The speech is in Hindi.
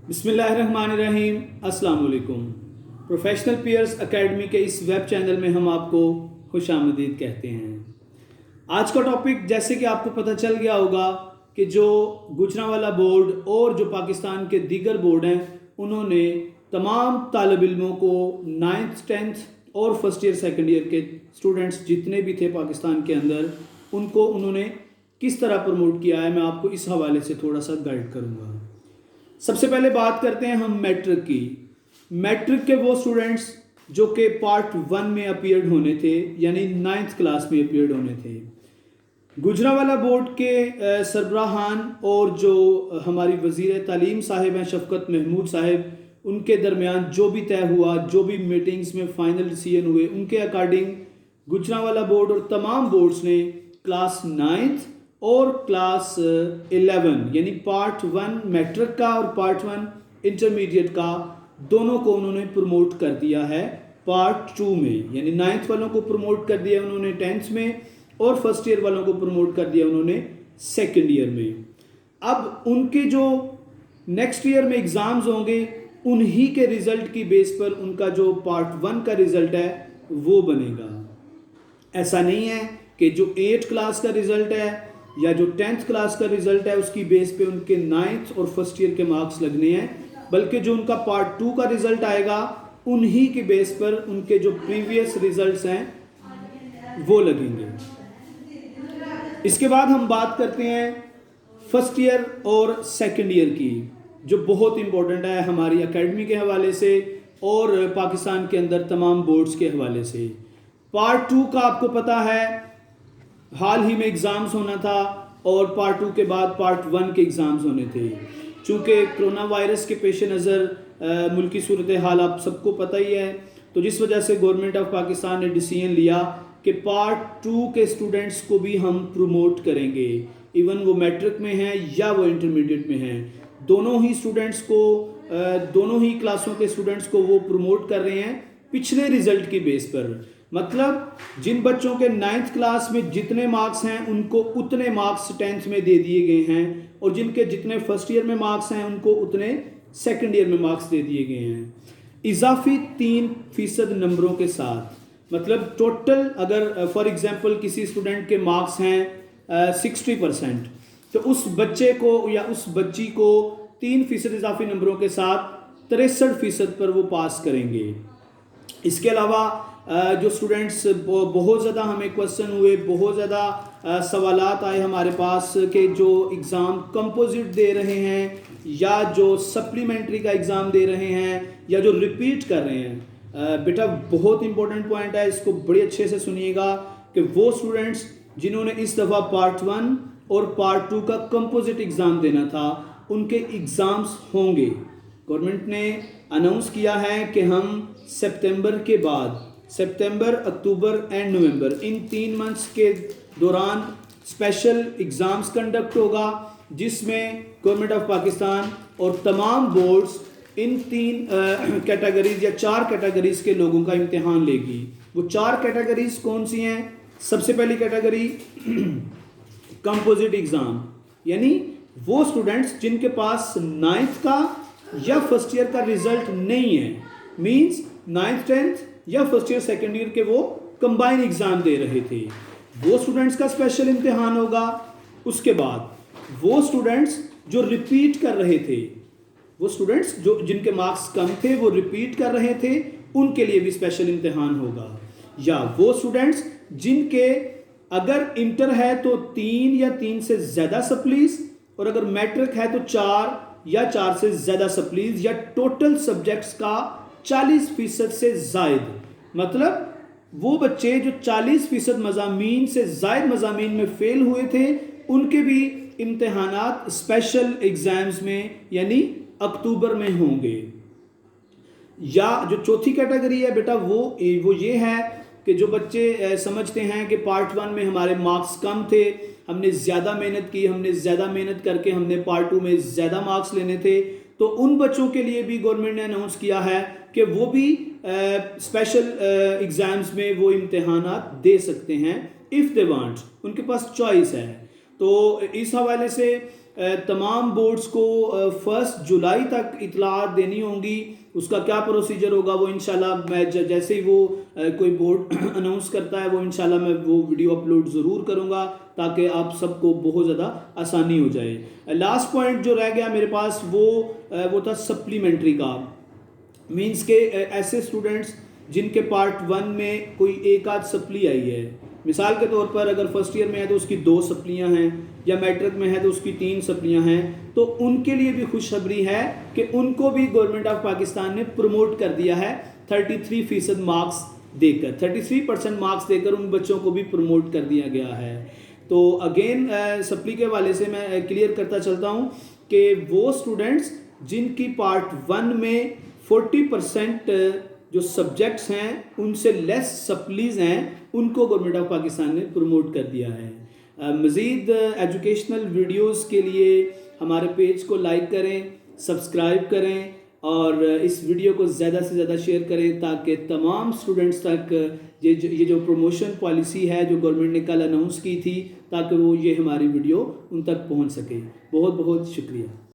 बिस्मिल्लाहिर्रहमानिर्रहीम। अस्सलाम वालेकुम। प्रोफेशनल पीयर्स एकेडमी के इस वेब चैनल में हम आपको खुशामदीद कहते हैं। आज का टॉपिक, जैसे कि आपको पता चल गया होगा कि जो गुजरांवाला बोर्ड और जो पाकिस्तान के दीगर बोर्ड हैं, उन्होंने तमाम तालिब इल्मों को 9th 10th और फर्स्ट ईयर सेकंड ईयर के स्टूडेंट्स जितने भी थे पाकिस्तान के अंदर, उनको उन्होंने किस तरह प्रमोट किया है, मैं आपको इस हवाले से थोड़ा सा गाइड करूँगा। सबसे पहले बात करते हैं हम मैट्रिक की। मैट्रिक के वो स्टूडेंट्स जो कि पार्ट 1 में अपीयर्ड होने थे, यानी 9th क्लास में अपीयर्ड होने थे। गुजरांवाला बोर्ड के सरबराहान और जो हमारी वज़ीर तालीम साहिब हैं शफकत महमूद साहिब, उनके दरमियान जो भी तय हुआ, जो भी मीटिंग्स में फाइनल डिसीजन हुए, उनके अकॉर्डिंग गुजरांवाला बोर्ड और तमाम बोर्ड्स ने क्लास 9th और क्लास 11 यानी पार्ट 1 मैट्रिक का और पार्ट 1 इंटरमीडिएट का, दोनों को उन्होंने प्रमोट कर दिया है पार्ट 2 में। यानी 9th वालों को प्रमोट कर दिया उन्होंने 10th में, और फर्स्ट ईयर वालों को प्रमोट कर दिया उन्होंने सेकेंड ईयर में। अब उनके जो नेक्स्ट ईयर में एग्ज़ाम्स होंगे, उन्हीं के रिज़ल्ट की बेस पर उनका जो पार्ट 1 का रिज़ल्ट है वो बनेगा। ऐसा नहीं है कि जो 8th क्लास का रिज़ल्ट है या जो 10th क्लास का रिज़ल्ट है उसकी बेस पे उनके 9th और फर्स्ट ईयर के मार्क्स लगने हैं, बल्कि जो उनका पार्ट 2 का रिज़ल्ट आएगा उन्हीं के बेस पर उनके जो प्रीवियस रिज़ल्ट्स हैं वो लगेंगे। इसके बाद हम बात करते हैं फर्स्ट ईयर और सेकेंड ईयर की, जो बहुत इंपॉर्टेंट है हमारी एकेडमी के हवाले से और पाकिस्तान के अंदर तमाम बोर्ड्स के हवाले से। पार्ट 2 का आपको पता है हाल ही में एग्ज़ाम्स होना था, और पार्ट 2 के बाद पार्ट 1 के एग्ज़ाम्स होने थे। चूँकि कोरोना वायरस के पेश नज़र मुल्की सूरत हाल आप सबको पता ही है, तो जिस वजह से गवर्नमेंट ऑफ पाकिस्तान ने डिसीजन लिया कि पार्ट 2 के स्टूडेंट्स को भी हम प्रमोट करेंगे, इवन वो मैट्रिक में हैं या वो इंटरमीडिएट में हैं। दोनों ही स्टूडेंट्स को, दोनों ही क्लासों के स्टूडेंट्स को वो प्रमोट कर रहे हैं पिछले रिज़ल्ट की बेस पर। मतलब जिन बच्चों के 9th क्लास में जितने मार्क्स हैं उनको उतने मार्क्स 10th में दे दिए गए हैं, और जिनके जितने फर्स्ट ईयर में मार्क्स हैं उनको उतने सेकंड ईयर में मार्क्स दे दिए गए हैं, इजाफी 3% नंबरों के साथ। मतलब टोटल अगर फॉर एग्जांपल किसी स्टूडेंट के मार्क्स हैं 60%, तो उस बच्चे को या उस बच्ची को 3% इजाफी नंबरों के साथ 63% पर वो पास करेंगे। इसके अलावा जो स्टूडेंट्स, बहुत ज़्यादा हमें क्वेश्चन हुए, बहुत ज़्यादा सवालात आए हमारे पास कि जो एग्ज़ाम कंपोजिट दे रहे हैं या जो सप्लीमेंट्री का एग्ज़ाम दे रहे हैं या जो रिपीट कर रहे हैं। बेटा बहुत इंपॉर्टेंट पॉइंट है, इसको बड़े अच्छे से सुनिएगा कि वो स्टूडेंट्स जिन्होंने इस दफ़ा पार्ट 1 और पार्ट 2 का कंपोजिट एग्ज़ाम देना था, उनके एग्ज़ाम्स होंगे। गवर्नमेंट ने अनाउंस किया है कि हम सितंबर के बाद, सितंबर, October and November, in 3 months के दौरान स्पेशल एग्ज़ाम्स कंडक्ट होगा, जिसमें गवर्नमेंट ऑफ पाकिस्तान और तमाम बोर्ड्स इन 3 कैटेगरीज या 4 कैटेगरीज के लोगों का इम्तिहान लेगी। वो 4 कैटेगरीज कौन सी हैं? सबसे पहली कैटेगरी कंपोजिट एग्ज़ाम, यानी वो स्टूडेंट्स जिनके पास 9th का या फर्स्ट ईयर का रिजल्ट नहीं है, मींस 9th 10th या फर्स्ट ईयर सेकेंड ईयर के वो कंबाइन एग्ज़ाम दे रहे थे, वो स्टूडेंट्स का स्पेशल इम्तिहान होगा। उसके बाद वो स्टूडेंट्स जो रिपीट कर रहे थे, वो स्टूडेंट्स जो जिनके मार्क्स कम थे वो रिपीट कर रहे थे, उनके लिए भी स्पेशल इम्तिहान होगा। या वो स्टूडेंट्स जिनके अगर इंटर है तो 3 या 3 से ज़्यादा सप्लीज, और अगर मैट्रिक है तो 4 या 4 से ज़्यादा सप्लीज, या टोटल सब्जेक्ट्स का 40% से ज़ायद। मतलब वो बच्चे जो 40% मज़ामीन से ज़ायद मज़ामीन में फ़ेल हुए थे, उनके भी इम्तिहानात स्पेशल एग्ज़ाम्स में यानी अक्टूबर में होंगे। या जो चौथी कैटेगरी है बेटा, वो ये है कि जो बच्चे समझते हैं कि पार्ट 1 में हमारे मार्क्स कम थे, हमने ज़्यादा मेहनत की, हमने ज़्यादा मेहनत करके हमने पार्ट 2 में ज़्यादा मार्क्स लेने थे, तो उन बच्चों के लिए भी गवर्नमेंट ने अनाउंस किया है कि वो भी स्पेशल एग्ज़ाम्स में वो इम्तिहानात दे सकते हैं इफ़ दे वांट, उनके पास चॉइस है। तो इस हवाले से तमाम बोर्ड्स को 1 जुलाई तक इतलात देनी होंगी। उसका क्या प्रोसीजर होगा वो इंशाल्लाह मैं जैसे ही वो कोई बोर्ड अनाउंस करता है वो इंशाल्लाह मैं वो वीडियो अपलोड ज़रूर करूँगा ताकि आप सबको बहुत ज़्यादा आसानी हो जाए। लास्ट पॉइंट जो रह गया मेरे पास वो था सप्लीमेंट्री का। मीन्स के ऐसे स्टूडेंट्स जिनके पार्ट 1 में कोई एक आध सप्ली आई है, मिसाल के तौर पर अगर फर्स्ट ईयर में है तो उसकी 2 सप्लियाँ हैं, या मैट्रिक में है तो उसकी 3 सप्लियाँ हैं, तो उनके लिए भी खुशखबरी है कि उनको भी गवर्नमेंट ऑफ पाकिस्तान ने प्रमोट कर दिया है 33% मार्क्स देकर, 33% मार्क्स देकर उन बच्चों को भी प्रमोट कर दिया गया है। तो अगेन सप्ली के वाले से मैं क्लियर करता चलता हूँ कि वो स्टूडेंट्स जिनकी पार्ट 1 में 40% जो सब्जेक्ट्स हैं उनसे लेस सप्लीज हैं उनको गवर्नमेंट ऑफ पाकिस्तान ने प्रमोट कर दिया है। मज़ीद एजुकेशनल वीडियोस के लिए हमारे पेज को लाइक करें, सब्सक्राइब करें और इस वीडियो को ज़्यादा से ज़्यादा शेयर करें ताकि तमाम स्टूडेंट्स तक ये जो प्रमोशन पॉलिसी है जो गवर्नमेंट ने कल अनाउंस की थी ताकि वो ये हमारी वीडियो उन तक पहुंच सके। बहुत बहुत शुक्रिया।